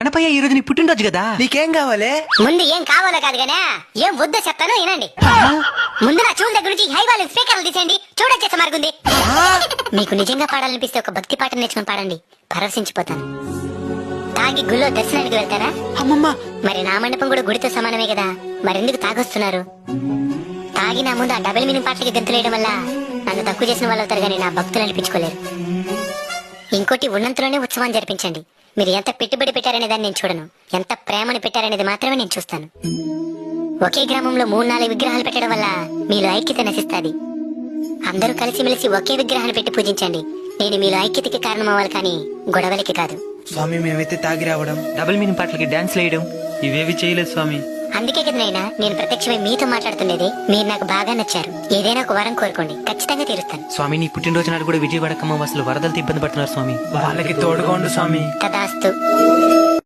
గణపయ్య ఈ రోజు నీ పుట్టినరోజు కదా, నీకేం కావాలి? ముందు ఏం కావాలో కాదు గానే ఏం వద్దో చెప్తాను వినండి. ముందు నా చెవుల దగ్గర నుంచి హై వాల్యూమ్ స్పీకర్లు తీసేయండి. చూడొచ్చేస మారుగుంది. మీకు నిజంగా పాడాలనిపిస్తే ఒక భక్తి పాట నేర్చుకుని పాడండి, పరవశించిపోతాను. తాగి గుళ్ళో దర్శనానికి వెళ్తారా? అమ్మమ్మ, మరి నా మండపం కూడా గుడితో సమానమే కదా, మరెందుకు తాగొస్తున్నారు? తాగి నా ముందు ఆ డబుల్ మీనింగ్ పాటలకి గంతులేయడం వల్ల నన్ను తక్కువ చేసిన వాళ్ళు అవుతారు కానీ నా భక్తులు అనిపించుకోలేరు. ఇంకోటి, ఉన్నంతలోనే ఉత్సవం జరిపించండి. మీరు ఎంత పెట్టుబడి పెట్టారనే దాన్ని నేను చూడను, ఎంత ప్రేమను పెట్టారనేది మాత్రమే నేను చూస్తాను. ఒకే గ్రామంలో 3-4 విగ్రహాలు పెట్టడం వల్ల మీలో ఐక్యత నశిస్తాది. అందరూ కలిసిమెలిసి ఒకే విగ్రహాన్ని పెట్టి పూజించండి. నేను మీలో ఐక్యతకి కారణం అవ్వాలి కానీ గొడవలకి కాదు. స్వామి మేమైతే తాగి రావడం, డబుల్ మీనింగ్ పాటలకి డాన్స్ వేయడం ఇవేవి చేయలేదు స్వామి. అందుకే కదా నైనా నేను ప్రత్యక్షమై మీతో మాట్లాడుతుండేది. మీరు నాకు బాగా నచ్చారు. ఏదైనా ఒక వరం కోరుకోండి, ఖచ్చితంగా తీరుస్తాను. స్వామి నీ పుట్టినరోజు నాడు కూడా విజయవాడ ఖమ్మం బస్సులు వరదలతో ఇబ్బంది పడుతున్నారు స్వామి. వాళ్ళకి తోడుగా ఉండు స్వామి. తదాస్తు.